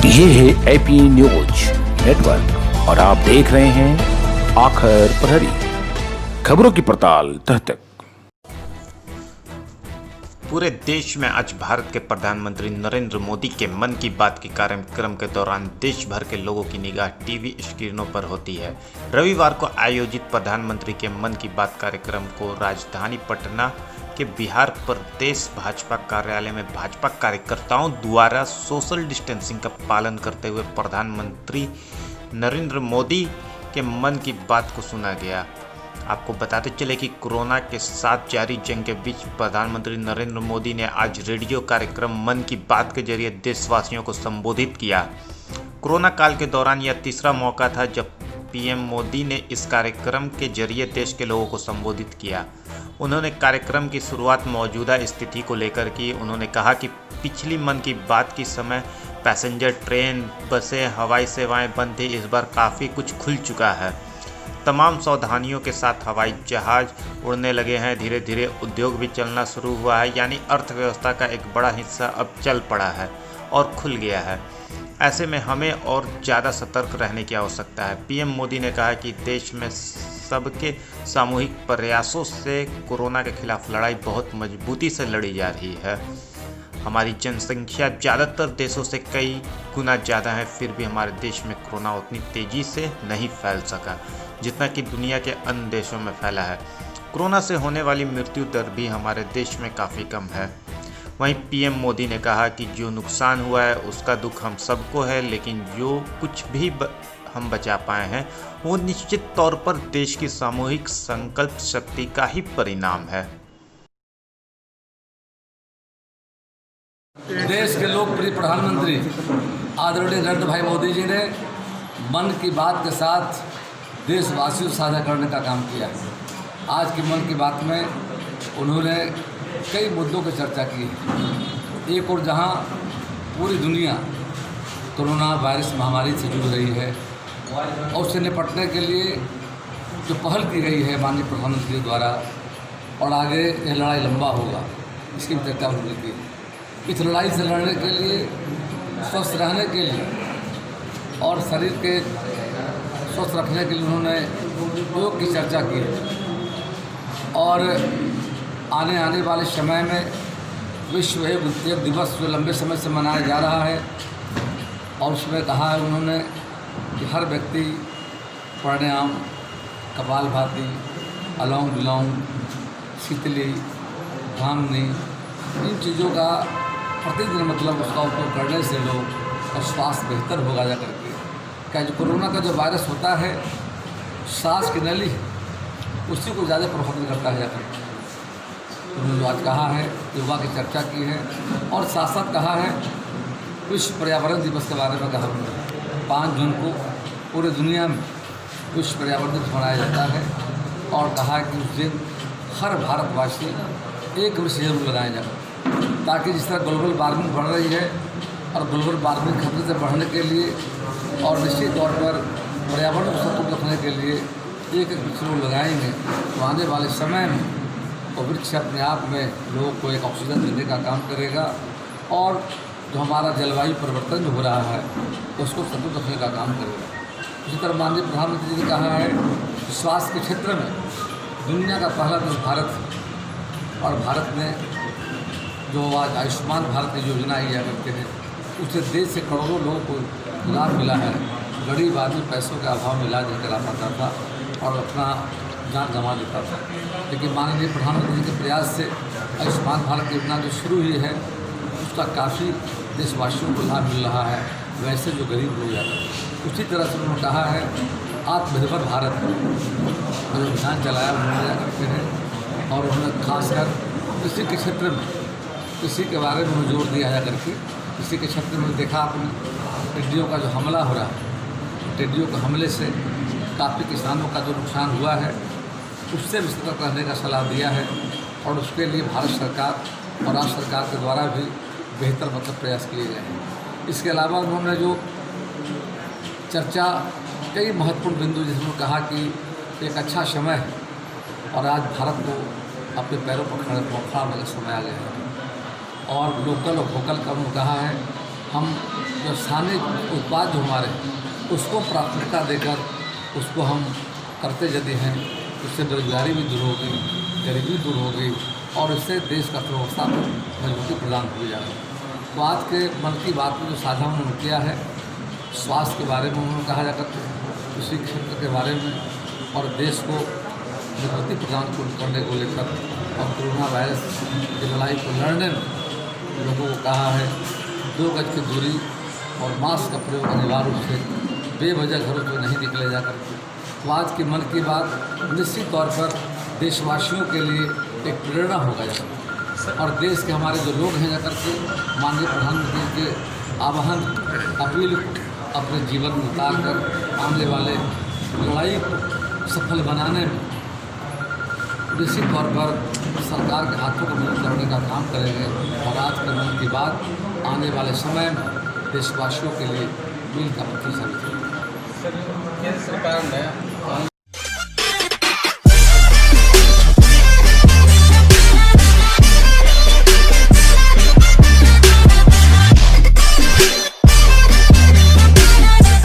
ये है AP news network और आप देख रहे हैं आखिर प्रहरी, खबरों की पड़ताल तह तक। पूरे देश में आज भारत के प्रधानमंत्री नरेंद्र मोदी के मन की बात के कार्यक्रम के दौरान देश भर के लोगों की निगाह टीवी स्क्रीनों पर होती है। रविवार को आयोजित प्रधानमंत्री के मन की बात कार्यक्रम को राजधानी पटना के बिहार प्रदेश भाजपा कार्यालय में भाजपा कार्यकर्ताओं द्वारा सोशल डिस्टेंसिंग का पालन करते हुए प्रधानमंत्री नरेंद्र मोदी के मन की बात को सुना गया। आपको बताते चले कि कोरोना के साथ जारी जंग के बीच प्रधानमंत्री नरेंद्र मोदी ने आज रेडियो कार्यक्रम मन की बात के जरिए देशवासियों को संबोधित किया। कोरोना काल के दौरान यह तीसरा मौका था जब पीएम मोदी ने इस कार्यक्रम के जरिए देश के लोगों को संबोधित किया। उन्होंने कार्यक्रम की शुरुआत मौजूदा स्थिति को लेकर की। उन्होंने कहा कि पिछली मन की बात के समय पैसेंजर ट्रेन, बसें, हवाई सेवाएं बंद थी। इस बार काफ़ी कुछ खुल चुका है। तमाम सावधानियों के साथ हवाई जहाज उड़ने लगे हैं। धीरे धीरे उद्योग भी चलना शुरू हुआ है, यानी अर्थव्यवस्था का एक बड़ा हिस्सा अब चल पड़ा है और खुल गया है। ऐसे में हमें और ज़्यादा सतर्क रहने की आवश्यकता है। पीएम मोदी ने कहा कि देश में सबके सामूहिक प्रयासों से कोरोना के खिलाफ लड़ाई बहुत मजबूती से लड़ी जा रही है। हमारी जनसंख्या ज़्यादातर देशों से कई गुना ज़्यादा है, फिर भी हमारे देश में कोरोना उतनी तेज़ी से नहीं फैल सका जितना कि दुनिया के अन्य देशों में फैला है। कोरोना से होने वाली मृत्यु दर भी हमारे देश में काफ़ी कम है। वहीं पीएम मोदी ने कहा कि जो नुकसान हुआ है उसका दुख हम सबको है, लेकिन जो कुछ भी हम बचा पाए हैं वो निश्चित तौर पर देश की सामूहिक संकल्प शक्ति का ही परिणाम है। देश के लोकप्रिय प्रधानमंत्री आदरणीय नरेंद्र भाई मोदी जी ने मन की बात के साथ देशवासियों से साझा करने का काम किया। आज की मन की बात में उन्होंने कई मुद्दों की चर्चा की है। एक और जहां पूरी दुनिया कोरोना वायरस महामारी से जुड़ रही है और उससे निपटने के लिए जो पहल की गई है माननीय प्रधानमंत्री द्वारा, और आगे यह लड़ाई लंबा होगा, इसकी भी चर्चा होने की। इस लड़ाई से लड़ने के लिए, स्वस्थ रहने के लिए और शरीर के स्वस्थ रखने के लिए उन्होंने योग की चर्चा की और आने वाले समय में विश्व योग दिवस जो लंबे समय से मनाया जा रहा है, और उसमें कहा है उन्होंने कि हर व्यक्ति प्राणायाम, कपालभाति, अनुलोम विलोम, शीतली, भामनी, इन चीज़ों का प्रतिदिन मतलब उसका उपयोग करने से लोग का स्वास्थ्य बेहतर होगा। जा करके क्या जो कोरोना का जो वायरस होता है, सांस की नली उसी को ज़्यादा प्रभावित करता है। जाकर उन्होंने जो आज कहा है, योगा की चर्चा की है और साथ साथ कहा है विश्व पर्यावरण दिवस के बारे में कहा। 5 जून को पूरे दुनिया में विश्व पर्यावरण दिवस मनाया जाता है और कहा कि उस दिन हर भारतवासी एक वृक्ष जरूर लगाए जाए, ताकि जिस तरह ग्लोबल वार्मिंग बढ़ रही है और ग्लोबल वार्मिंग खतरे से बढ़ने के लिए और निश्चित तौर पर पर्यावरण को संतुलित रखने के लिए एक वृक्ष लोग लगाएंगे तो आने वाले समय में वो वृक्ष अपने आप में लोगों को एक ऑक्सीजन देने का काम करेगा और जो हमारा जलवायु परिवर्तन जो हो रहा है उसको संतुलित रखने का काम करेगा। इसी तरह माननीय प्रधानमंत्री जी ने कहा है कि स्वास्थ्य के क्षेत्र में दुनिया का पहला देश भारत है और भारत में जो आज आयुष्मान भारत की योजना किया करते हैं उससे देश से करोड़ों लोगों को लाभ मिला है। गरीब आदमी पैसों के अभाव में इलाज नहीं करा पाता था और अपना जान गंवा देता था, लेकिन माननीय प्रधानमंत्री जी के प्रयास से आयुष्मान भारत योजना जो शुरू हुई है उसका काफ़ी देशवासियों को लाभ मिल रहा है, वैसे जो गरीब लोग जाते हैं। उसी तरह से उन्होंने कहा है आत्मनिर्भर भारत का जो अभियान चलाया उन्होंने करते हैं और उन्होंने खासकर कृषि के क्षेत्र में कृषि के बारे में जोर दिया है करके। कृषि के क्षेत्र में देखा आपने टिड्डियों का जो हमला हो रहा है, टिड्डियों के हमले से काफ़ी किसानों का जो नुकसान हुआ है उससे भी सतर्क रहने का सलाह दिया है और उसके लिए भारत सरकार और राज्य सरकार के द्वारा भी बेहतर प्रयास किए गए हैं। इसके अलावा उन्होंने जो चर्चा कई महत्वपूर्ण बिंदु जिसमें कहा कि एक अच्छा समय है और आज भारत को अपने पैरों पर खड़ा होने का समय आ गया है और लोकल और वोकल का उन्होंने कहा है। हम जो स्थानीय उत्पाद जो हमारे उसको प्राथमिकता देकर उसको हम करते यदि हैं, उससे बेरोजगारी भी दूर होगी, गरीबी दूर होगी और इससे देश का अर्थव्यवस्था को मजबूती प्रदान हो जाएगी। तो आज के मन की बात में जो साझा उन्होंने किया है, स्वास्थ्य के बारे में उन्होंने कहा जाकर कृषि क्षेत्र के बारे में और देश को मजबूती प्रदान करने को लेकर और कोरोना वायरस की लड़ाई को लड़ने में लोगों को कहा है 2 गज की दूरी और मास्क का प्रयोग अनिवार्य रूप से बेवजह घरों से नहीं निकले जाकर। तो आज की मन की बात निश्चित तौर पर देशवासियों के लिए एक प्रेरणा होगा जाकर और देश के हमारे जो लोग हैं जाकर के माननीय प्रधानमंत्री के आह्वान अपील को अपने जीवन में उतार कर आने वाले लड़ाई को सफल बनाने में निश्चित तौर पर सरकार के हाथों को मदद करने का काम करेंगे और आज के मन की बात आने वाले समय में देशवासियों के लिए मील का पत्थर साबित होगी। केंद्र सरकार ने